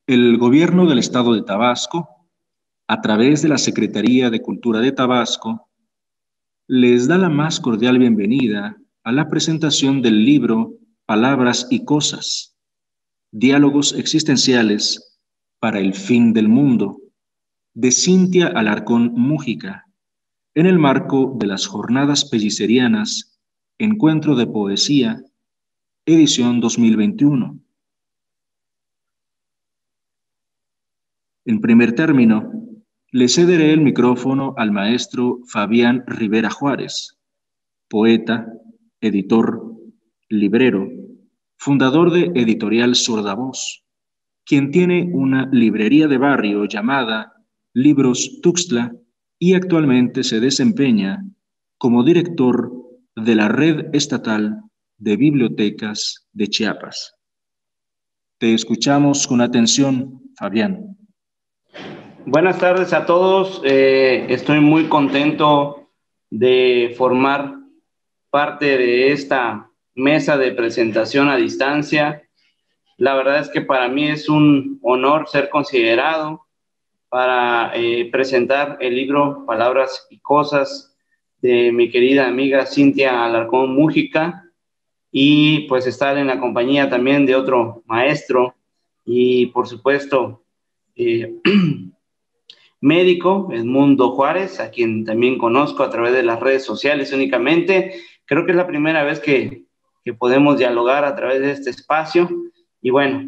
El Gobierno del Estado de Tabasco, a través de la Secretaría de Cultura de Tabasco, les da la más cordial bienvenida a la presentación del libro Palabras y Cosas, Diálogos Existenciales para el Fin del Mundo, de Cintia Alarcón Mújica, en el marco de las Jornadas Pellicerianas, Encuentro de Poesía, edición 2021. En primer término, le cederé el micrófono al maestro Fabián Rivera Juárez, poeta, editor, librero, fundador de Editorial Sorda Voz, quien tiene una librería de barrio llamada Libros Tuxtla y actualmente se desempeña como director de la Red Estatal de Bibliotecas de Chiapas. Te escuchamos con atención, Fabián. Buenas tardes a todos. Estoy muy contento de formar parte de esta mesa de presentación a distancia. La verdad es que para mí es un honor ser considerado para presentar el libro Palabras y Cosas de mi querida amiga Cintia Alarcón Mújica y pues estar en la compañía también de otro maestro y por supuesto médico, Edmundo Juárez, a quien también conozco a través de las redes sociales únicamente. Creo que es la primera vez que podemos dialogar a través de este espacio. Y bueno,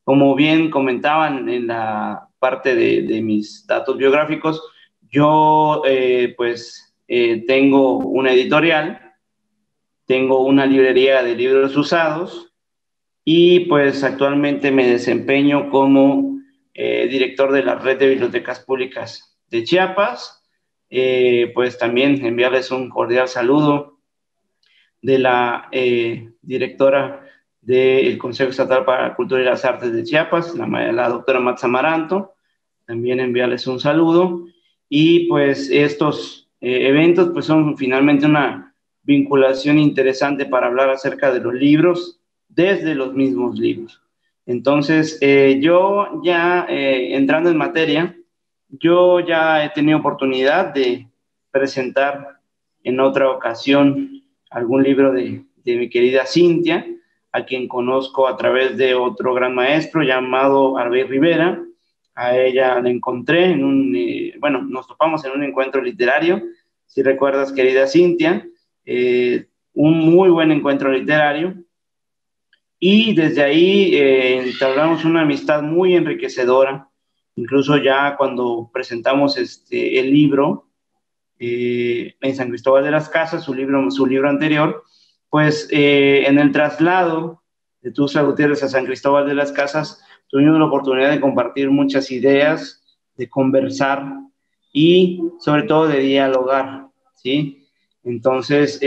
como bien comentaban en la parte de mis datos biográficos, yo tengo una editorial, tengo una librería de libros usados y pues actualmente me desempeño como director de la Red de Bibliotecas Públicas de Chiapas. Pues también enviarles un cordial saludo de la directora del Consejo Estatal para la Cultura y las Artes de Chiapas, la doctora Matza Amaranto. También enviarles un saludo. Y pues estos eventos pues son finalmente una vinculación interesante para hablar acerca de los libros desde los mismos libros. Entonces, yo ya entrando en materia, yo ya he tenido oportunidad de presentar en otra ocasión algún libro de mi querida Cintia, a quien conozco a través de otro gran maestro llamado Arbey Rivera. A ella la encontré en nos topamos en un encuentro literario, si recuerdas, querida Cintia, un muy buen encuentro literario. Y desde ahí entablamos una amistad muy enriquecedora. Incluso ya cuando presentamos el libro en San Cristóbal de las Casas, su libro anterior, pues en el traslado de Tuxtla Gutiérrez a San Cristóbal de las Casas, tuvimos la oportunidad de compartir muchas ideas, de conversar y sobre todo de dialogar, ¿sí? Entonces,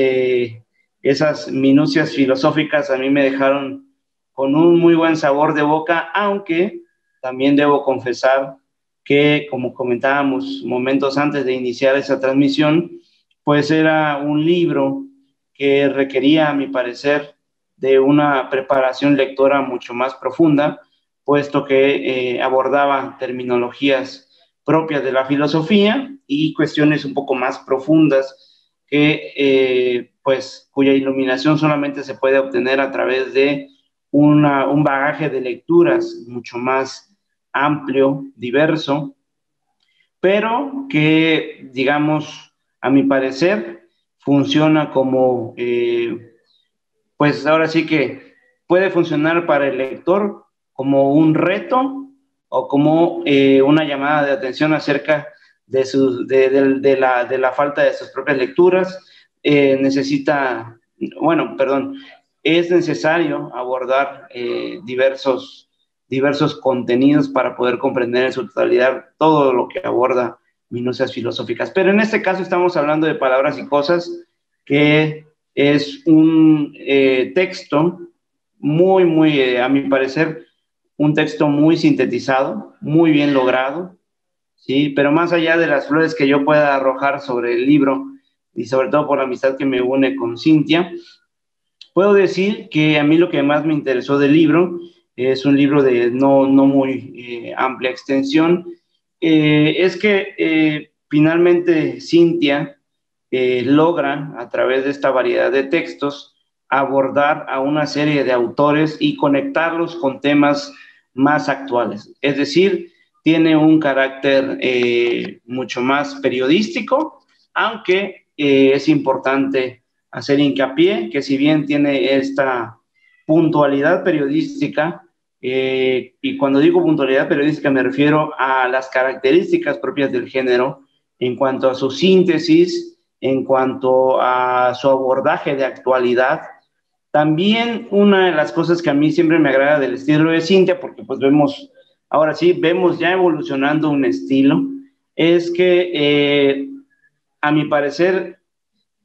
esas minucias filosóficas a mí me dejaron con un muy buen sabor de boca, aunque también debo confesar que, como comentábamos momentos antes de iniciar esa transmisión, pues era un libro que requería, a mi parecer, de una preparación lectora mucho más profunda, puesto que abordaba terminologías propias de la filosofía y cuestiones un poco más profundas cuya iluminación solamente se puede obtener a través de un bagaje de lecturas mucho más amplio, diverso, pero que, digamos, a mi parecer, funciona como, pues ahora sí que puede funcionar para el lector como un reto o como una llamada de atención acerca de la falta de sus propias lecturas. Es necesario abordar diversos contenidos para poder comprender en su totalidad todo lo que aborda minucias filosóficas. Pero en este caso estamos hablando de Palabras y Cosas, que es un texto muy, a mi parecer, un texto muy sintetizado, muy bien logrado, ¿sí? Pero más allá de las flores que yo pueda arrojar sobre el libro, y sobre todo por la amistad que me une con Cintia, puedo decir que a mí lo que más me interesó del libro es un libro de no muy amplia extensión, es que finalmente Cynthia logra, a través de esta variedad de textos, abordar a una serie de autores y conectarlos con temas más actuales. Es decir, tiene un carácter mucho más periodístico, aunque es importante hacer hincapié que si bien tiene esta puntualidad periodística, y cuando digo puntualidad periodística me refiero a las características propias del género en cuanto a su síntesis, en cuanto a su abordaje de actualidad. También una de las cosas que a mí siempre me agrada del estilo de Cynthia, porque pues vemos, ahora sí, vemos ya evolucionando un estilo, es que a mi parecer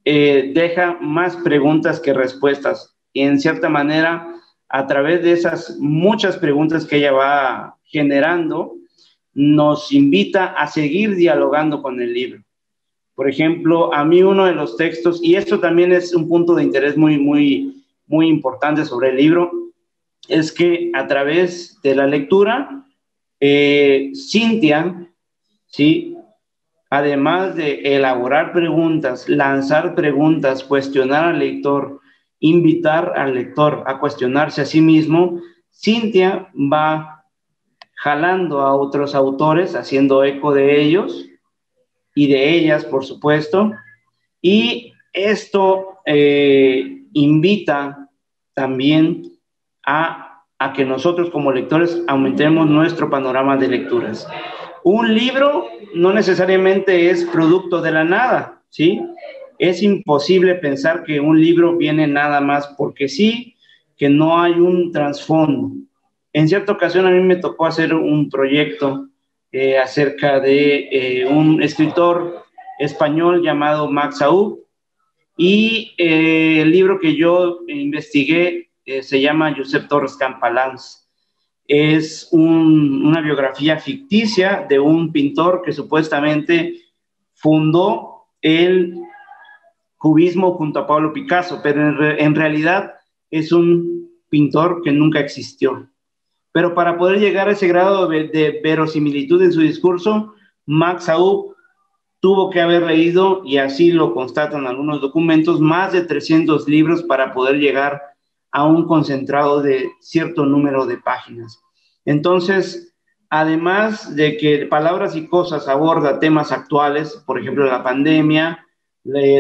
deja más preguntas que respuestas. Y en cierta manera, a través de esas muchas preguntas que ella va generando, nos invita a seguir dialogando con el libro. Por ejemplo, a mí uno de los textos, y esto también es un punto de interés muy importante sobre el libro, es que a través de la lectura, Cynthia, ¿sí?, además de elaborar preguntas, lanzar preguntas, cuestionar al lector, invitar al lector a cuestionarse a sí mismo, Cynthia va jalando a otros autores, haciendo eco de ellos y de ellas, por supuesto, y esto invita también a que nosotros como lectores aumentemos nuestro panorama de lecturas. Un libro no necesariamente es producto de la nada, ¿sí? Es imposible pensar que un libro viene nada más porque sí, que no hay un trasfondo. En cierta ocasión a mí me tocó hacer un proyecto acerca de un escritor español llamado Max Aub, y el libro que yo investigué se llama Josep Torres Campalans. Es una biografía ficticia de un pintor que supuestamente fundó el cubismo junto a Pablo Picasso, pero en realidad es un pintor que nunca existió. Pero para poder llegar a ese grado de verosimilitud en su discurso, Max Aub tuvo que haber leído, y así lo constatan algunos documentos, más de 300 libros para poder llegar a un concentrado de cierto número de páginas. Entonces, además de que Palabras y Cosas aborda temas actuales, por ejemplo, la pandemia,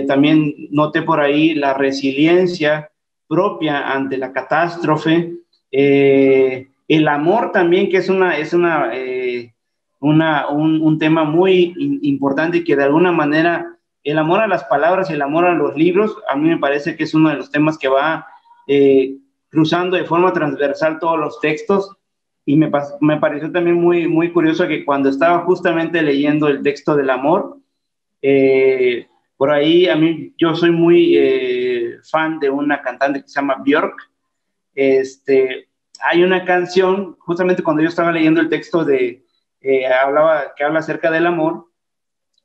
también noté por ahí la resiliencia propia ante la catástrofe, el amor también, que es un tema muy importante, y que de alguna manera el amor a las palabras y el amor a los libros, a mí me parece que es uno de los temas que va cruzando de forma transversal todos los textos. Y me pareció también muy curioso que cuando estaba justamente leyendo el texto del amor, por ahí yo soy muy fan de una cantante que se llama Björk. Hay una canción, justamente cuando yo estaba leyendo el texto que habla acerca del amor,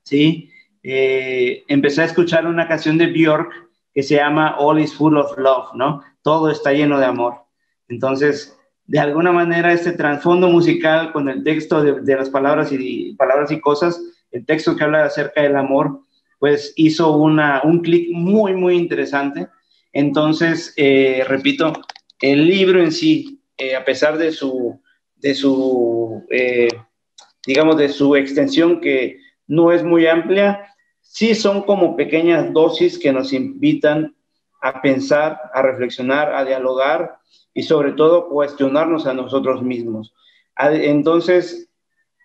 ¿sí? Empecé a escuchar una canción de Björk que se llama All is Full of Love, ¿no? Todo está lleno de amor. Entonces, de alguna manera, este trasfondo musical con el texto de las palabras y cosas, el texto que habla acerca del amor, pues hizo un clic muy interesante. Entonces, repito, el libro en sí, a pesar de su digamos, de su extensión, que no es muy amplia, sí son como pequeñas dosis que nos invitan a pensar, a reflexionar, a dialogar y sobre todo cuestionarnos a nosotros mismos. Entonces,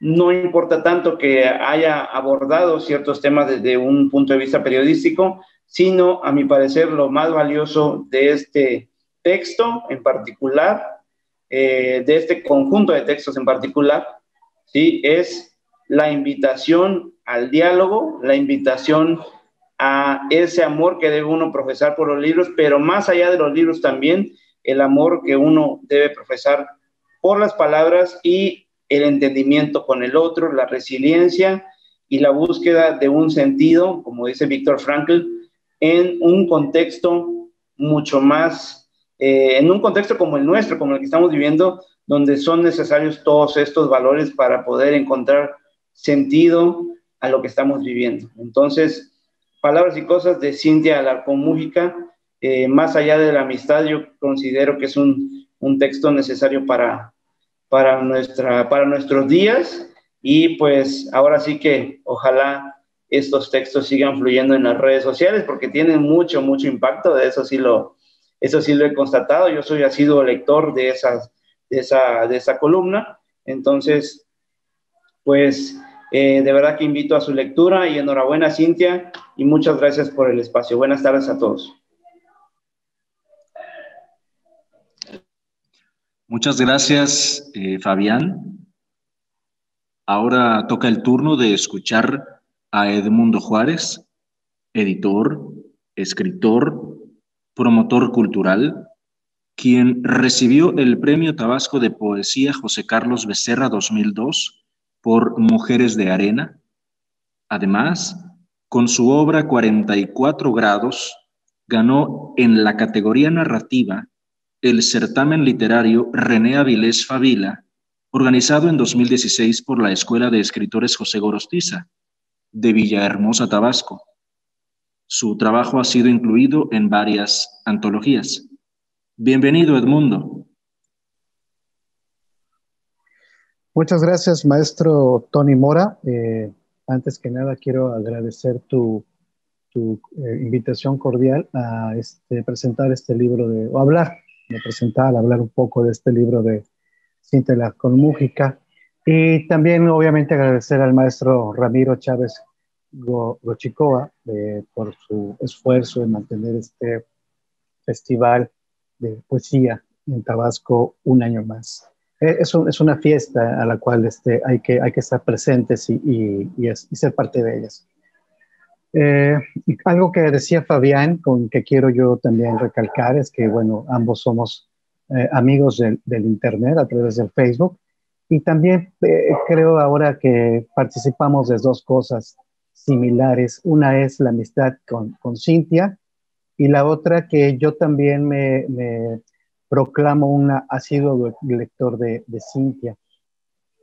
no importa tanto que haya abordado ciertos temas desde un punto de vista periodístico, sino, a mi parecer, lo más valioso de este texto en particular, de este conjunto de textos en particular, ¿sí?, es la invitación al diálogo, la invitación a ese amor que debe uno profesar por los libros, pero más allá de los libros también, el amor que uno debe profesar por las palabras y el entendimiento con el otro, la resiliencia y la búsqueda de un sentido, como dice Viktor Frankl, en un contexto mucho más en un contexto como el nuestro, como el que estamos viviendo, donde son necesarios todos estos valores para poder encontrar sentido a lo que estamos viviendo. Entonces, Palabras y Cosas de Cintia Alarcón Múgica, más allá de la amistad, yo considero que es un texto necesario para nuestros días, y pues ahora sí que ojalá estos textos sigan fluyendo en las redes sociales porque tienen mucho impacto. Eso sí lo he constatado. Yo soy asiduo lector de esa columna. Entonces, pues de verdad que invito a su lectura, y enhorabuena, Cintia, y muchas gracias por el espacio. Buenas tardes a todos. Muchas gracias, Fabián. Ahora toca el turno de escuchar a Edmundo Juárez, editor, escritor, promotor cultural, quien recibió el Premio Tabasco de Poesía José Carlos Becerra 2002 por Mujeres de Arena. Además, con su obra 44 grados, ganó en la categoría narrativa el certamen literario René Avilés Favila, organizado en 2016 por la Escuela de Escritores José Gorostiza, de Villahermosa, Tabasco. Su trabajo ha sido incluido en varias antologías. Bienvenido, Edmundo. Muchas gracias, maestro Tony Mora. Antes que nada, quiero agradecer tu invitación cordial a presentar este libro o hablar un poco de este libro de Cintia Alarcón Múgica. Y también, obviamente, agradecer al maestro Ramiro Chávez Gochicoa por su esfuerzo en mantener este festival de poesía en Tabasco un año más. Es una fiesta a la cual hay que estar presentes y ser parte de ellas. Algo que decía Fabián, con que quiero yo también recalcar, es que, bueno, ambos somos amigos del Internet a través del Facebook, y también creo ahora que participamos de dos cosas similares. Una es la amistad con Cintia, y la otra que yo también me proclamo un asiduo lector de Cintia.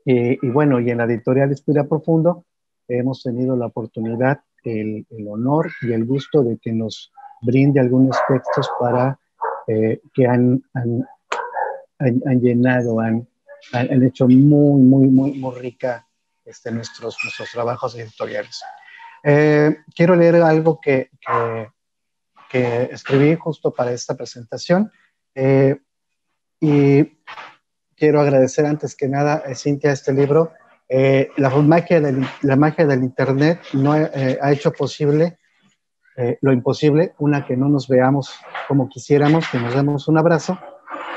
Y bueno, y en la editorial Inspira Profundo hemos tenido la oportunidad, el honor y el gusto de que nos brinde algunos textos que han llenado, han hecho muy rica nuestros trabajos editoriales. Quiero leer algo que escribí justo para esta presentación, y quiero agradecer antes que nada, Cintia, este libro. La magia del Internet no ha hecho posible lo imposible, que no nos veamos como quisiéramos, que nos demos un abrazo,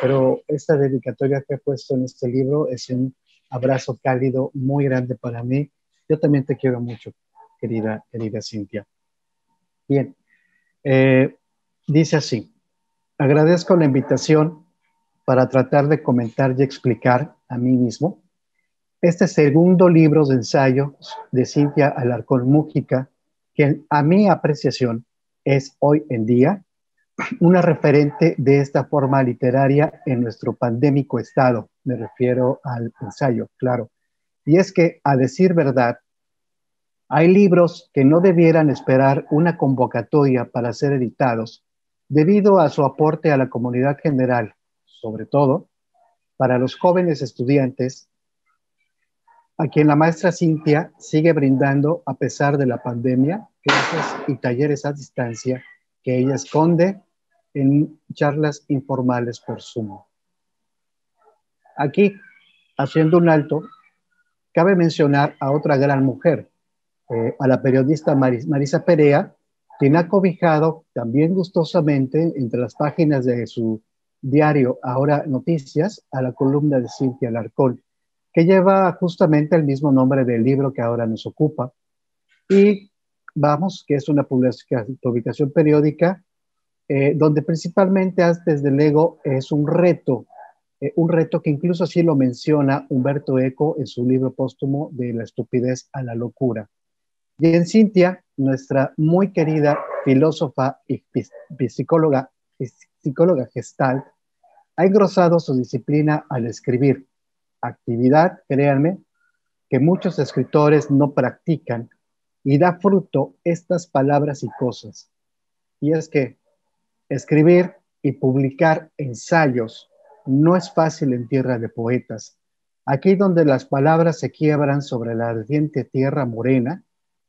pero esta dedicatoria que he puesto en este libro es un abrazo cálido muy grande para mí. Yo también te quiero mucho, querida Cintia. Bien, dice así: agradezco la invitación para tratar de comentar y explicar a mí mismo este segundo libro de ensayo de Cintia Alarcón Múgica, que a mi apreciación es hoy en día una referente de esta forma literaria en nuestro pandémico estado. Me refiero al ensayo, claro. Y es que, a decir verdad, hay libros que no debieran esperar una convocatoria para ser editados debido a su aporte a la comunidad general, sobre todo para los jóvenes estudiantes, a quien la maestra Cintia sigue brindando a pesar de la pandemia, clases y talleres a distancia que ella esconde en charlas informales por Zoom. Aquí, haciendo un alto, cabe mencionar a otra gran mujer, a la periodista Marisa Perea, quien ha cobijado también gustosamente entre las páginas de su diario Ahora Noticias a la columna de Cintia Alarcón, que lleva justamente el mismo nombre del libro que ahora nos ocupa, y vamos, que es una publicación periódica donde principalmente desde el ego es un reto que incluso así lo menciona Humberto Eco en su libro póstumo De la estupidez a la locura. Y en Cintia, nuestra muy querida filósofa y psicóloga psicóloga Gestalt, ha engrosado su disciplina al escribir, actividad, créanme, que muchos escritores no practican y da fruto estas palabras y cosas. Y es que escribir y publicar ensayos no es fácil en tierra de poetas. Aquí donde las palabras se quiebran sobre la ardiente tierra morena,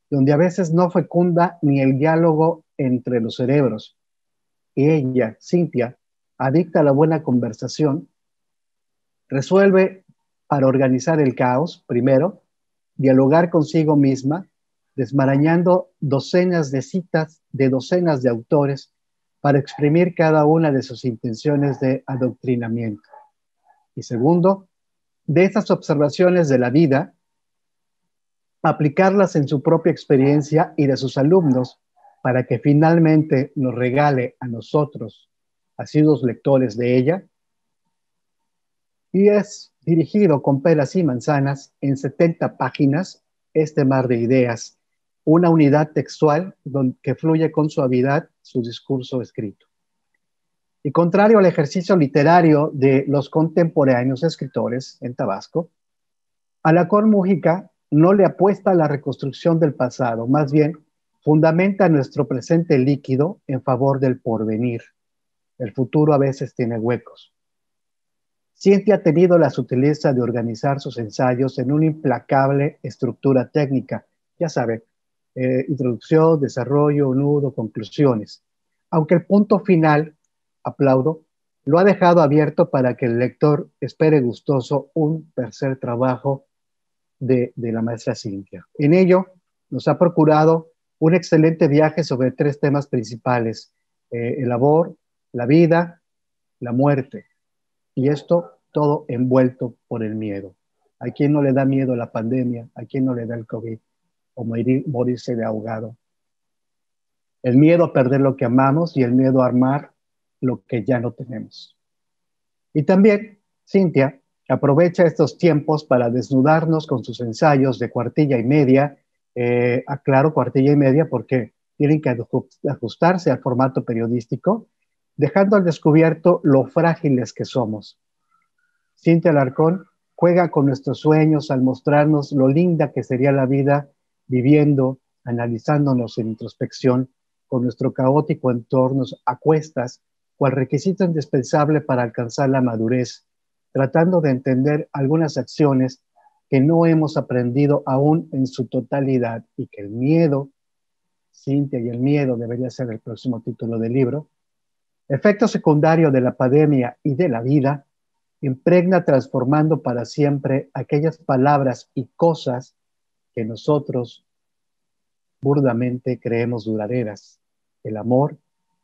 donde a veces no fecunda ni el diálogo entre los cerebros. Y ella, Cintia, adicta a la buena conversación, resuelve para organizar el caos, primero, dialogar consigo misma, desmarañando docenas de citas de docenas de autores para exprimir cada una de sus intenciones de adoctrinamiento. Y segundo, de esas observaciones de la vida, aplicarlas en su propia experiencia y de sus alumnos para que finalmente nos regale a nosotros, asiduos lectores de ella, y es dirigido con peras y manzanas en 70 páginas, este mar de ideas, una unidad textual que fluye con suavidad su discurso escrito. Y contrario al ejercicio literario de los contemporáneos escritores en Tabasco, Alarcón Múgica no le apuesta a la reconstrucción del pasado, más bien fundamenta nuestro presente líquido en favor del porvenir. El futuro a veces tiene huecos. Cintia ha tenido la sutileza de organizar sus ensayos en una implacable estructura técnica. Ya sabe, introducción, desarrollo, nudo, conclusiones. Aunque el punto final, aplaudo, lo ha dejado abierto para que el lector espere gustoso un tercer trabajo de la maestra Cintia. En ello, nos ha procurado un excelente viaje sobre 3 temas principales: el amor, la vida, la muerte. Y esto todo envuelto por el miedo. ¿A quién no le da miedo la pandemia? ¿A quién no le da el COVID? O morirse de ahogado. El miedo a perder lo que amamos y el miedo a armar lo que ya no tenemos. Y también Cintia aprovecha estos tiempos para desnudarnos con sus ensayos de cuartilla y media. Aclaro, cuartilla y media porque tienen que ajustarse al formato periodístico, dejando al descubierto lo frágiles que somos. Cintia Alarcón juega con nuestros sueños al mostrarnos lo linda que sería la vida viviendo, analizándonos en introspección con nuestro caótico entorno a cuestas, cual requisito indispensable para alcanzar la madurez, tratando de entender algunas acciones que no hemos aprendido aún en su totalidad y que el miedo, Cintia y el miedo debería ser el próximo título del libro, efecto secundario de la pandemia y de la vida, impregna transformando para siempre aquellas palabras y cosas que nosotros burdamente creemos duraderas: el amor,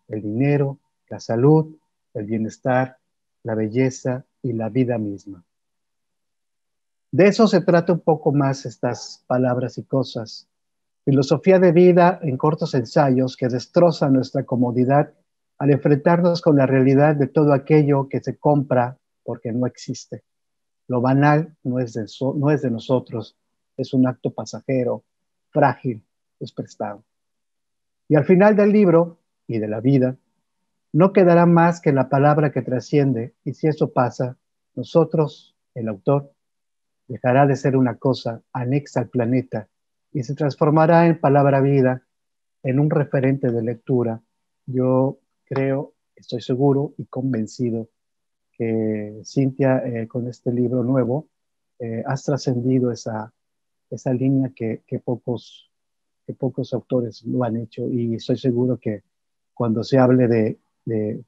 el dinero, la salud, el bienestar, la belleza y la vida misma. De eso se trata un poco más estas palabras y cosas. Filosofía de vida en cortos ensayos que destrozan nuestra comodidad al enfrentarnos con la realidad de todo aquello que se compra porque no existe. Lo banal no es de nosotros, es un acto pasajero, frágil, es prestado. Y al final del libro y de la vida, no quedará más que la palabra que trasciende, y si eso pasa, nosotros, el autor, dejará de ser una cosa anexa al planeta y se transformará en palabra vida, en un referente de lectura. Yo creo, estoy seguro y convencido que Cintia, con este libro nuevo, has trascendido esa línea que pocos autores lo han hecho, y estoy seguro que cuando se hable de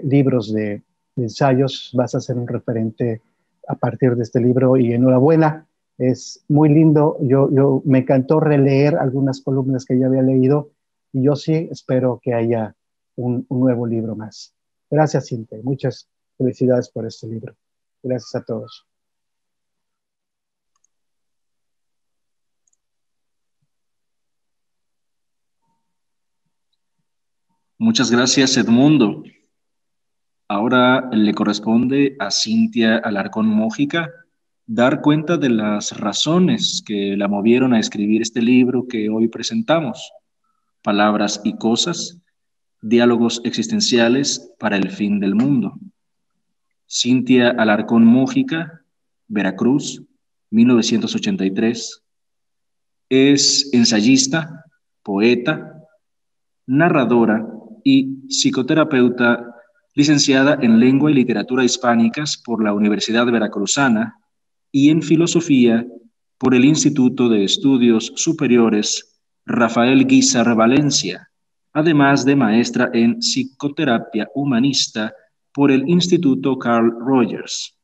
libros de ensayos vas a ser un referente a partir de este libro, y enhorabuena, es muy lindo. Yo me encantó releer algunas columnas que ya había leído, y yo sí espero que haya un nuevo libro más. Gracias, Cintia, muchas felicidades por este libro. Gracias a todos. Muchas gracias, Edmundo. Ahora le corresponde a Cintia Alarcón Múgica dar cuenta de las razones que la movieron a escribir este libro que hoy presentamos, Palabras y Cosas, Diálogos existenciales para el fin del mundo. Cintia Alarcón Mójica, Veracruz, 1983. Es ensayista, poeta, narradora y psicoterapeuta licenciada en Lengua y Literatura Hispánicas por la Universidad Veracruzana y en Filosofía por el Instituto de Estudios Superiores Rafael Guízar Valencia, además de maestra en Psicoterapia Humanista por el Instituto Carl Rogers.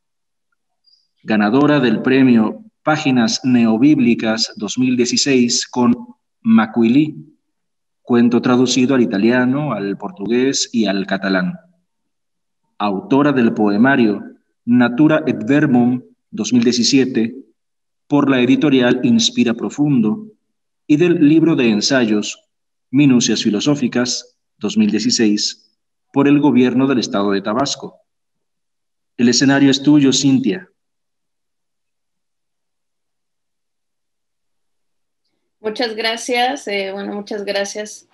Ganadora del premio Páginas Neobíblicas 2016 con Macuilí, cuento traducido al italiano, al portugués y al catalán. Autora del poemario Natura et Verbum 2017 por la editorial Inspira Profundo y del libro de ensayos Minucias Filosóficas 2016 por el Gobierno del Estado de Tabasco. El escenario es tuyo, Cintia. Muchas gracias, muchas gracias,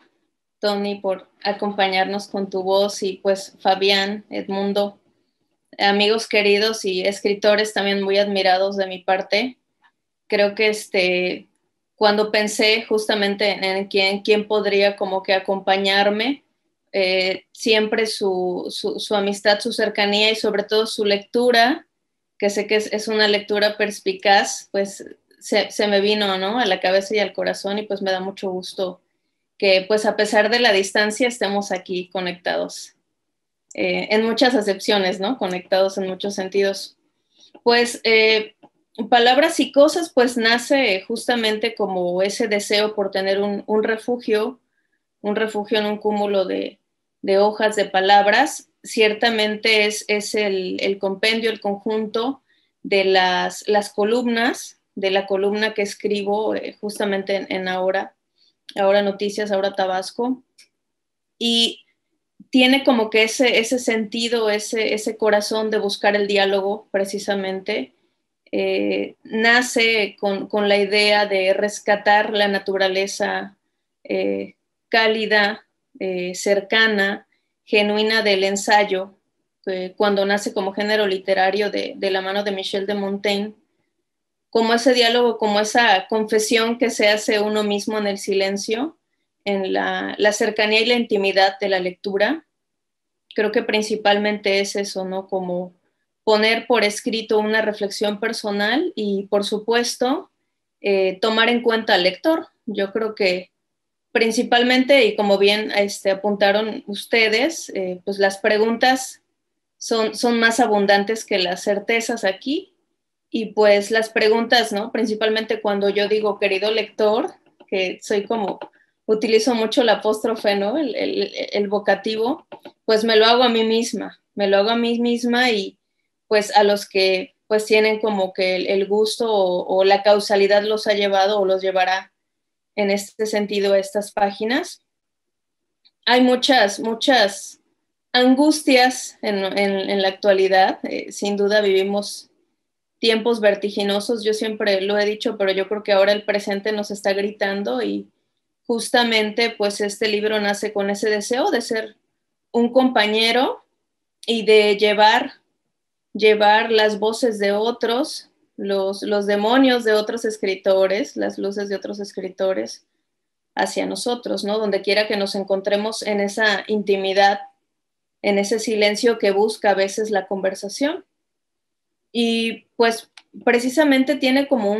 Tony, por acompañarnos con tu voz, y pues Fabián, Edmundo, amigos queridos y escritores también muy admirados de mi parte. Creo que cuando pensé justamente en quién podría como que acompañarme, siempre su amistad, su cercanía y sobre todo su lectura, que sé que es una lectura perspicaz, pues se me vino, ¿no?, a la cabeza y al corazón, y pues me da mucho gusto que pues a pesar de la distancia estemos aquí conectados, en muchas acepciones, ¿no?, conectados en muchos sentidos. Pues Palabras y Cosas pues nace justamente como ese deseo por tener un refugio en un cúmulo de hojas de palabras. Ciertamente es el compendio, el conjunto de las columnas, de la columna que escribo justamente en Ahora Noticias, Ahora Tabasco, y tiene como que ese sentido, ese corazón de buscar el diálogo precisamente. Nace con la idea de rescatar la naturaleza cálida, cercana, genuina del ensayo, cuando nace como género literario de la mano de Michel de Montaigne, como ese diálogo, como esa confesión que se hace uno mismo en el silencio, en la cercanía y la intimidad de la lectura. Creo que principalmente es eso, ¿no?, como poner por escrito una reflexión personal y, por supuesto, tomar en cuenta al lector. Yo creo que principalmente, y como bien apuntaron ustedes, pues las preguntas son más abundantes que las certezas aquí, y pues las preguntas, ¿no?, principalmente cuando yo digo querido lector, que soy como, utilizo mucho el apóstrofe, ¿no?, el vocativo, pues me lo hago a mí misma, y pues a los que pues tienen como que el gusto o la causalidad los ha llevado o los llevará en este sentido a estas páginas. Hay muchas angustias en la actualidad. Sin duda vivimos tiempos vertiginosos, yo siempre lo he dicho, pero yo creo que ahora el presente nos está gritando, y justamente pues este libro nace con ese deseo de ser un compañero y de llevar las voces de otros, los demonios de otros escritores, las luces de otros escritores hacia nosotros, ¿no?, donde quiera que nos encontremos en esa intimidad, en ese silencio que busca a veces la conversación. Y pues precisamente tiene como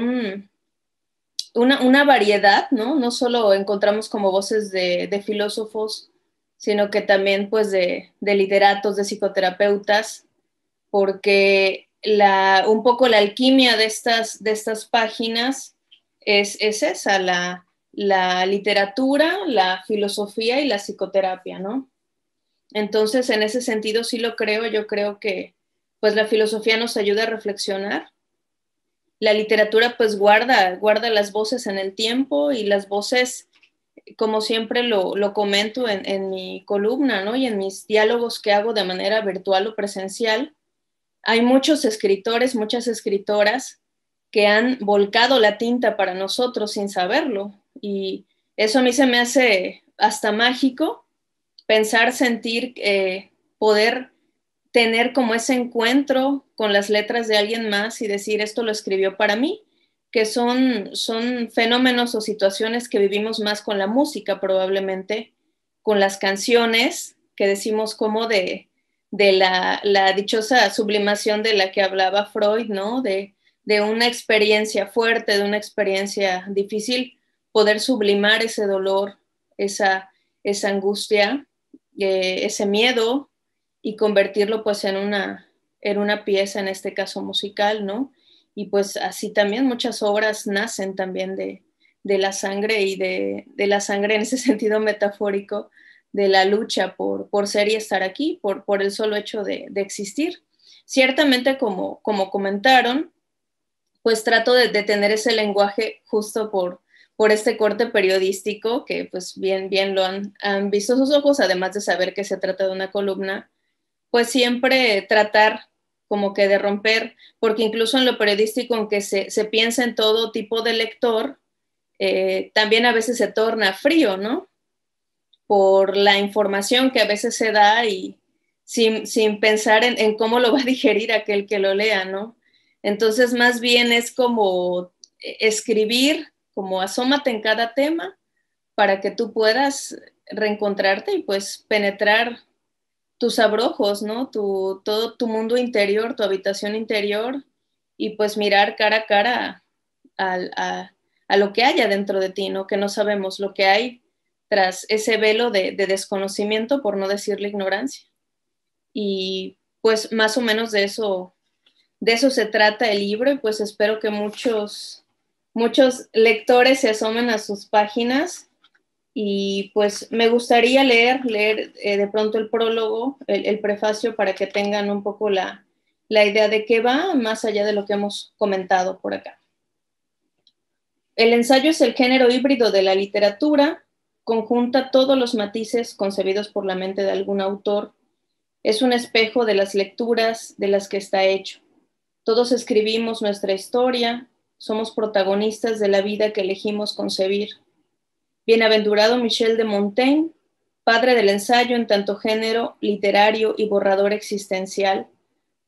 una variedad, ¿no? No solo encontramos como voces de filósofos, sino que también pues de literatos, de psicoterapeutas, porque un poco la alquimia de estas páginas es esa, la literatura, la filosofía y la psicoterapia, ¿no? Entonces, en ese sentido sí lo creo. Yo creo que pues la filosofía nos ayuda a reflexionar. La literatura pues guarda las voces en el tiempo, y las voces, como siempre lo comento en mi columna, ¿no?, y en mis diálogos que hago de manera virtual o presencial, hay muchos escritores, muchas escritoras que han volcado la tinta para nosotros sin saberlo, y eso a mí se me hace hasta mágico, pensar, sentir, poder tener como ese encuentro con las letras de alguien más y decir, esto lo escribió para mí, que son fenómenos o situaciones que vivimos más con la música, probablemente, con las canciones, que decimos como de la dichosa sublimación de la que hablaba Freud, ¿no? De una experiencia fuerte, de una experiencia difícil, poder sublimar ese dolor, esa angustia, ese miedo, y convertirlo pues en una pieza, en este caso musical, ¿no? Y pues así también muchas obras nacen también de la sangre y de la sangre en ese sentido metafórico, de la lucha por ser y estar aquí, por el solo hecho de existir. Ciertamente, como comentaron, pues trato de tener ese lenguaje justo por este corte periodístico, que pues bien lo han visto sus ojos, además de saber que se trata de una columna, pues siempre tratar como que de romper, porque incluso en lo periodístico, aunque se piensa en todo tipo de lector, también a veces se torna frío, ¿no? Por la información que a veces se da y sin pensar en cómo lo va a digerir aquel que lo lea, ¿no? Entonces, más bien es como escribir, como asómate en cada tema para que tú puedas reencontrarte y pues penetrar tus abrojos, ¿no? Todo tu mundo interior, tu habitación interior, y pues mirar cara a cara a lo que haya dentro de ti, ¿no? Que no sabemos lo que hay tras ese velo de desconocimiento, por no decirle ignorancia. Y pues más o menos de eso se trata el libro, y pues espero que muchos lectores se asomen a sus páginas. Y pues me gustaría leer de pronto el prólogo, el prefacio, para que tengan un poco la idea de qué va, más allá de lo que hemos comentado por acá. El ensayo es el género híbrido de la literatura, conjunta todos los matices concebidos por la mente de algún autor, es un espejo de las lecturas de las que está hecho. Todos escribimos nuestra historia, somos protagonistas de la vida que elegimos concebir. Bienaventurado Michel de Montaigne, padre del ensayo en tanto género literario y borrador existencial,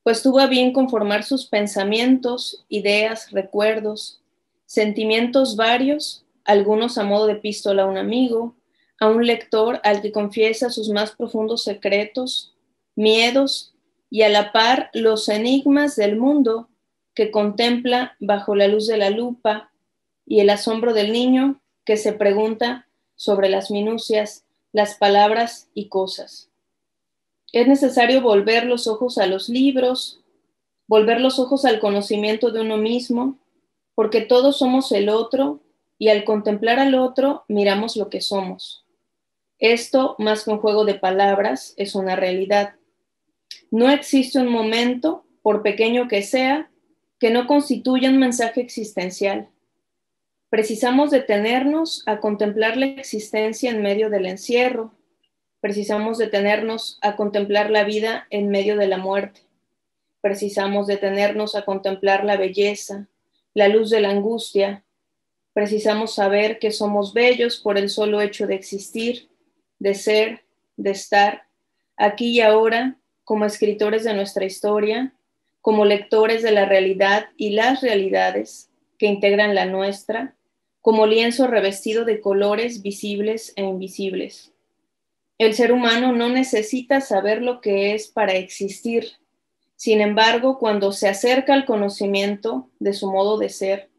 pues tuvo a bien conformar sus pensamientos, ideas, recuerdos, sentimientos varios, algunos a modo de epístola a un amigo, a un lector al que confiesa sus más profundos secretos, miedos y a la par los enigmas del mundo que contempla bajo la luz de la lupa, y el asombro del niño que se pregunta sobre las minucias, las palabras y cosas. Es necesario volver los ojos a los libros, volver los ojos al conocimiento de uno mismo, porque todos somos el otro, y al contemplar al otro miramos lo que somos. Esto, más que un juego de palabras, es una realidad. No existe un momento, por pequeño que sea, que no constituya un mensaje existencial. Precisamos detenernos a contemplar la existencia en medio del encierro. Precisamos detenernos a contemplar la vida en medio de la muerte. Precisamos detenernos a contemplar la belleza, la luz de la angustia. Precisamos saber que somos bellos por el solo hecho de existir, de ser, de estar, aquí y ahora, como escritores de nuestra historia, como lectores de la realidad y las realidades que integran la nuestra, como lienzo revestido de colores visibles e invisibles. El ser humano no necesita saber lo que es para existir. Sin embargo, cuando se acerca al conocimiento de su modo de ser,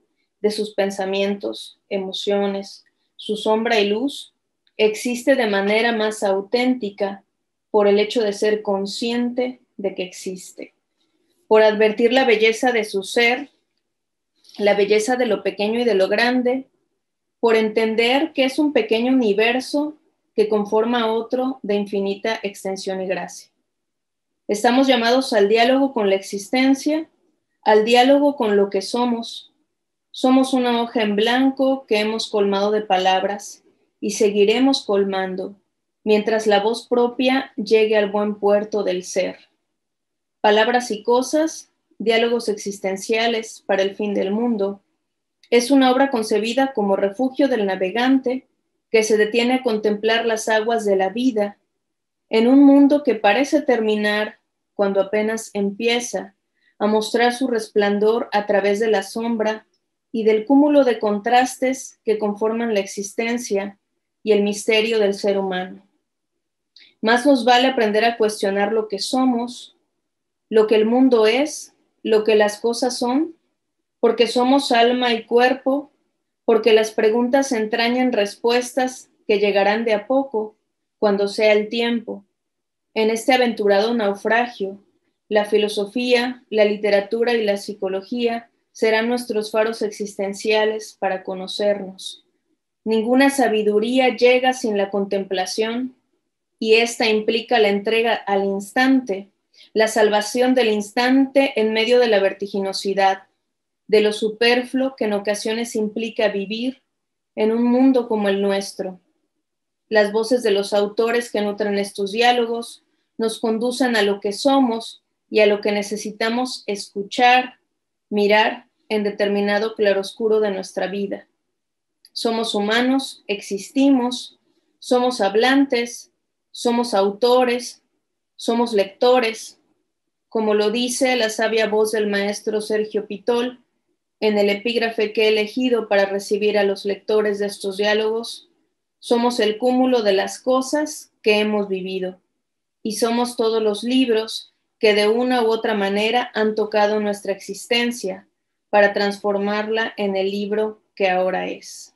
de sus pensamientos, emociones, su sombra y luz, existe de manera más auténtica por el hecho de ser consciente de que existe, por advertir la belleza de su ser, la belleza de lo pequeño y de lo grande, por entender que es un pequeño universo que conforma otro de infinita extensión y gracia. Estamos llamados al diálogo con la existencia, al diálogo con lo que somos. Somos una hoja en blanco que hemos colmado de palabras y seguiremos colmando mientras la voz propia llegue al buen puerto del ser. Palabras y cosas, diálogos existenciales para el fin del mundo, es una obra concebida como refugio del navegante que se detiene a contemplar las aguas de la vida En un mundo que parece terminar cuando apenas empieza a mostrar su resplandor a través de la sombra y del cúmulo de contrastes que conforman la existencia y el misterio del ser humano. Más nos vale aprender a cuestionar lo que somos, lo que el mundo es, lo que las cosas son, porque somos alma y cuerpo, porque las preguntas entrañan respuestas que llegarán de a poco, cuando sea el tiempo. En este aventurado naufragio, la filosofía, la literatura y la psicología serán nuestros faros existenciales para conocernos. Ninguna sabiduría llega sin la contemplación, y esta implica la entrega al instante, la salvación del instante en medio de la vertiginosidad, de lo superfluo que en ocasiones implica vivir en un mundo como el nuestro. Las voces de los autores que nutren estos diálogos nos conducen a lo que somos y a lo que necesitamos escuchar, mirar en determinado claroscuro de nuestra vida. Somos humanos, existimos, somos hablantes, somos autores, somos lectores, como lo dice la sabia voz del maestro Sergio Pitol en el epígrafe que he elegido para recibir a los lectores de estos diálogos. Somos el cúmulo de las cosas que hemos vivido y somos todos los libros que de una u otra manera han tocado nuestra existencia para transformarla en el libro que ahora es.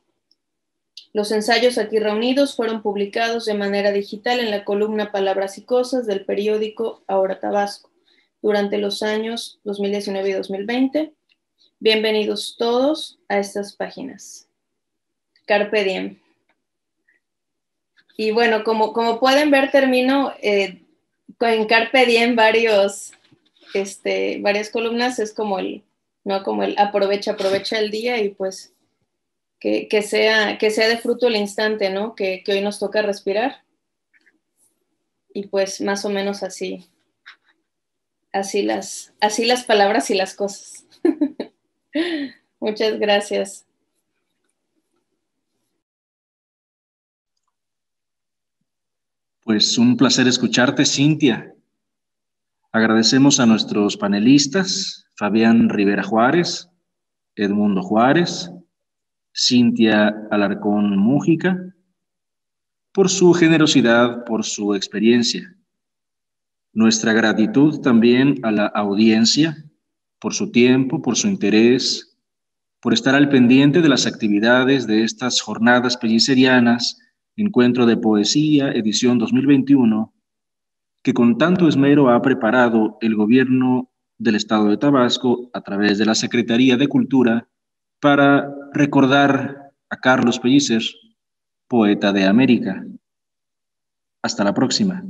Los ensayos aquí reunidos fueron publicados de manera digital en la columna Palabras y Cosas del periódico Ahora Tabasco durante los años 2019 y 2020. Bienvenidos todos a estas páginas. Carpe diem. Y bueno, como pueden ver, termino en Carpe diem varias columnas. Es como el aprovecha el día y pues que sea de fruto el instante, ¿no? Que hoy nos toca respirar. Y pues más o menos así las palabras y las cosas. Muchas gracias. Pues un placer escucharte, Cintia. Agradecemos a nuestros panelistas, Fabián Rivera Juárez, Edmundo Juárez, Cintia Alarcón Mújica, por su generosidad, por su experiencia. Nuestra gratitud también a la audiencia, por su tiempo, por su interés, por estar al pendiente de las actividades de estas jornadas pellicerianas, Encuentro de Poesía, edición 2021, que con tanto esmero ha preparado el Gobierno del Estado de Tabasco a través de la Secretaría de Cultura para recordar a Carlos Pellicer, poeta de América. Hasta la próxima.